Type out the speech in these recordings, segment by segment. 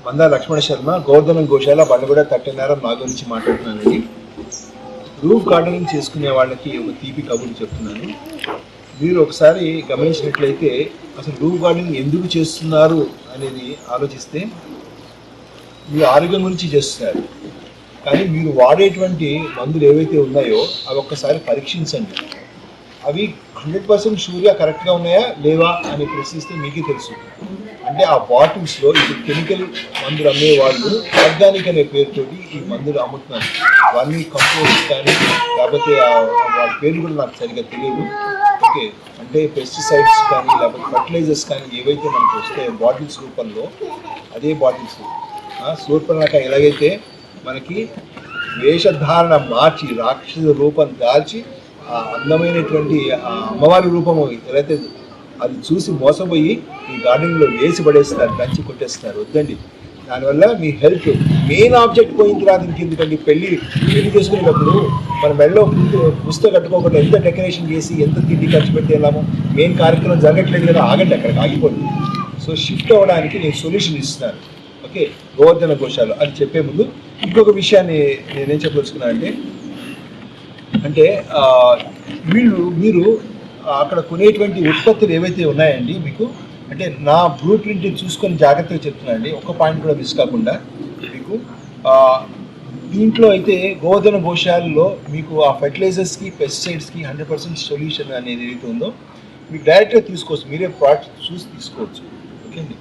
మందా లక్ష్మణ శర్మ, గోవర్ధనం గోశాల, బండగూడ తట్టెనారం నా గురించి మాట్లాడుతున్నానండి. రూఫ్ గార్డెనింగ్ చేసుకునే వాళ్ళకి ఒక తీపి కబుర్లు చెప్తున్నాను. మీరు ఒకసారి గమనించినట్లయితే అసలు రూఫ్ గార్డెనింగ్ ఎందుకు చేస్తున్నారు అనేది ఆలోచిస్తే మీరు ఆరోగ్యం గురించి చేస్తున్నారు, కానీ మీరు వాడేటువంటి మందులు ఏవైతే ఉన్నాయో అవి ఒక్కసారి పరీక్షించండి. అవి 100% షూర్గా కరెక్ట్గా ఉన్నాయా లేవా అని ప్రశ్నిస్తే మీకే తెలుసు. అంటే ఆ బాటిల్స్లో ఇప్పుడు కెమికల్ మందులు అమ్మే వాళ్ళు ఆర్గానిక్ అనే పేరుతోటి ఈ మందులు అమ్ముతున్నారు. అవన్నీ కంపోస్ట్ కానీ లేకపోతే వాళ్ళ పేర్లు కూడా నాకు సరిగ్గా తెలియదు. ఓకే, అంటే పెస్టిసైడ్స్ కానీ లేకపోతే ఫర్టిలైజర్స్ కానీ ఏవైతే మనకు వస్తాయో బాటిల్స్ రూపంలో, అదే బాటిల్స్ శూర్పణఖ ఎలాగైతే మనకి వేషధారణ మార్చి రాక్షస రూపం దాల్చి ఆ అందమైనటువంటి ఆ అమ్మవారి రూపము ఎవరైతే అది చూసి మోసపోయి ఈ గార్డెన్లో వేసి పడేస్తారు, దంచి కొట్టేస్తారు. వద్దండి. దానివల్ల మీ హెల్త్ మెయిన్ ఆబ్జెక్ట్ పోయిన తర్వాత ఇంకెందుకండి. పెళ్లి చేసుకునేటప్పుడు మన మెడలో పుస్తకం కట్టుకోకుండా ఎంత డెకరేషన్ చేసి ఎంత తిండి ఖర్చు పెట్టి వెళ్ళాము, మెయిన్ కార్యక్రమం జరగట్లేదు కదా, ఆగండి, అక్కడికి ఆగిపోండి. సో షిఫ్ట్ అవ్వడానికి నేను సొల్యూషన్ ఇస్తున్నాను. ఓకే, గోవర్ధన గోశాల అని చెప్పే ముందు ఇంకొక విషయాన్ని నేనేం చెప్పదలుచుకున్నానంటే, అంటే మీరు అక్కడ కొనేటువంటి ఉత్పత్తులు ఏవైతే ఉన్నాయండి మీకు, అంటే నా బ్లూ ప్రింట్ చూసుకొని జాగ్రత్తగా చెప్తున్నా అండి, ఒక్క పాయింట్ కూడా మిస్ కాకుండా. మీకు దీంట్లో అయితే గోవర్ధన గోశాలలో మీకు ఆ ఫర్టిలైజర్స్కి పెస్టిసైడ్స్కి 100% సొల్యూషన్ అనేది ఏదైతే ఉందో మీకు డైరెక్ట్గా తీసుకోవచ్చు, మీరే ప్రోడక్ట్ చూసి తీసుకోవచ్చు. ఓకే అండి.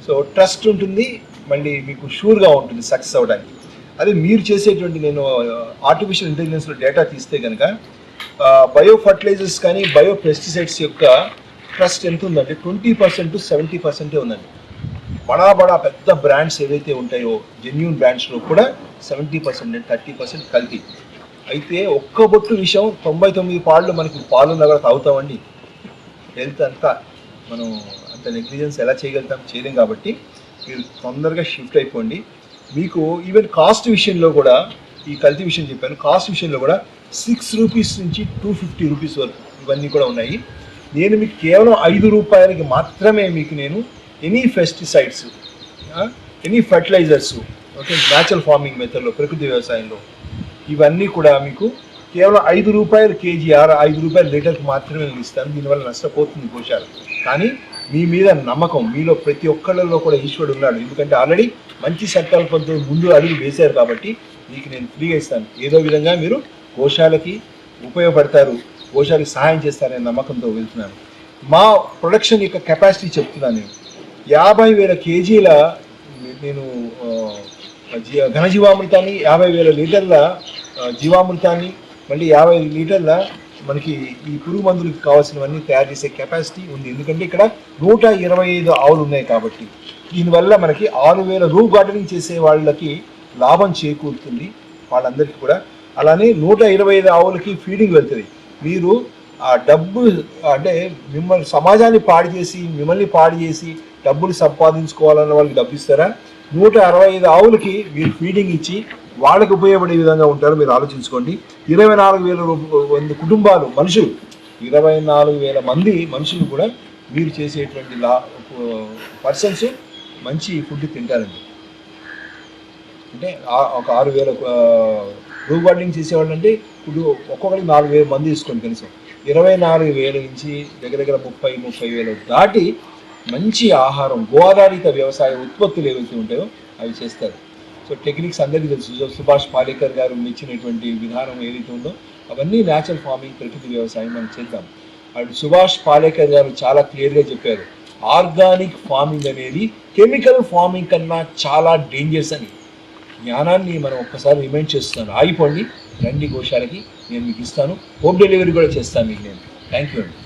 సో ట్రస్ట్ ఉంటుంది, మళ్ళీ మీకు షూర్గా ఉంటుంది సక్సెస్ అవ్వడానికి. అదే మీరు చేసేటువంటి నేను ఆర్టిఫిషియల్ ఇంటెలిజెన్స్లో డేటా తీస్తే కనుక బయో ఫర్టిలైజర్స్ కానీ బయో పెస్టిసైడ్స్ యొక్క ట్రస్ట్ ఎంత ఉందంటే 20% to 70% ఉందండి. బడా పెద్ద బ్రాండ్స్ ఏవైతే ఉంటాయో జెన్యూన్ బ్రాండ్స్లో కూడా 70% 30% కల్తీ. అయితే ఒక్క బొట్టు విషయం 99 పాళ్ళు మనకి పాలున్నా కూడా తాగుతామండి. హెల్త్ అంతా మనం అంత నెగ్లిజెన్స్ ఎలా చేయలేం. కాబట్టి మీరు తొందరగా షిఫ్ట్ అయిపోండి. మీకు ఈవెన్ కాస్ట్ విషయంలో కూడా, ఈ కల్తీ విషయం చెప్పాను, కాస్ట్ విషయంలో కూడా 6 రూపీస్ నుంచి 250 రూపీస్ వరకు ఇవన్నీ కూడా ఉన్నాయి. నేను మీకు కేవలం 5 రూపాయలకి మాత్రమే మీకు నేను any pesticides, any fertilisers, okay, natural farming మెథడ్లో, ప్రకృతి వ్యవసాయంలో ఇవన్నీ కూడా మీకు కేవలం 5 రూపాయలు కేజీ, 5 రూపాయల లీటర్కి మాత్రమే నేను ఇస్తాను. దీనివల్ల నష్టపోతుంది గోశాల. కానీ మీ మీద నమ్మకం, మీలో ప్రతి ఒక్కళ్ళలో కూడా ఈశ్వరుడు ఉన్నాడు. ఎందుకంటే ఆల్రెడీ మంచి సంకల్పంతో ముందు అడుగు వేశారు కాబట్టి మీకు నేను ఫ్రీగా ఇస్తాను. ఏదో విధంగా మీరు గోశాలకి ఉపయోగపడతారు, గోశాలకి సహాయం చేస్తారనే నమ్మకంతో వెళ్తున్నాను. మా ప్రొడక్షన్ యొక్క కెపాసిటీ చెప్తున్నాను. నేను 50,000 కేజీల నేను ఘనజీవామృతాన్ని, 50,000 లీటర్ల జీవామృతాన్ని, మళ్ళీ 50 లీటర్ల మనకి ఈ పురుగు మందులకు కావాల్సినవన్నీ తయారు చేసే కెపాసిటీ ఉంది. ఎందుకంటే ఇక్కడ 125 ఆవులు ఉన్నాయి కాబట్టి. దీనివల్ల మనకి 6,000 రూఫ్ గార్డెనింగ్ చేసే వాళ్ళకి లాభం చేకూరుతుంది, వాళ్ళందరికీ కూడా. అలానే 125 ఆవులకి ఫీడింగ్ వెళ్తుంది. మీరు ఆ డబ్బు అంటే మిమ్మల్ని సమాజాన్ని మిమ్మల్ని పాడు చేసి డబ్బులు సంపాదించుకోవాలన్న వాళ్ళకి డబ్బు ఇస్తారా? 165 ఆవులకి మీరు ఫీడింగ్ ఇచ్చి వాళ్ళకి ఉపయోగపడే విధంగా ఉంటారు. మీరు ఆలోచించుకోండి. 24,000 కుటుంబాలు, మనుషులు, 24,000 మంది మనుషులు కూడా మీరు చేసేటువంటి పర్సన్స్ మంచి ఫుడ్ తింటారండి. అంటే ఒక 6,000 రూఫ్ గార్డెనింగ్ చేసేవాళ్ళు అంటే ఇప్పుడు ఒక్కొక్కరికి 4,000 మంది తీసుకోండి. కనీసం 24,000 నుంచి దగ్గర 30,000 దాటి మంచి ఆహారం, గోఆధారిత వ్యవసాయ ఉత్పత్తులు ఏవైతే ఉంటాయో అవి చేస్తారు. సో టెక్నిక్స్ అందరికీ తెలుసు. సుభాష్ పాలేకర్ గారు మెచ్చినటువంటి విధానం ఏదైతే ఉందో అవన్నీ న్యాచురల్ ఫార్మింగ్, ప్రకృతి వ్యవసాయం మనం చేద్దాం. అండ్ సుభాష్ పాలేకర్ గారు చాలా క్లియర్గా చెప్పారు, ఆర్గానిక్ ఫార్మింగ్ అనేది కెమికల్ ఫార్మింగ్ కన్నా చాలా డేంజర్స్ అని. జ్ఞానాన్ని మనం ఒక్కసారి రిమైండ్ చేస్తున్నాను. ఆగిపోండి, రండి గోశాలకి, నేను మీకు ఇస్తాను. హోమ్ డెలివరీ కూడా చేస్తాను మీకు నేను. థ్యాంక్ యూ అండి.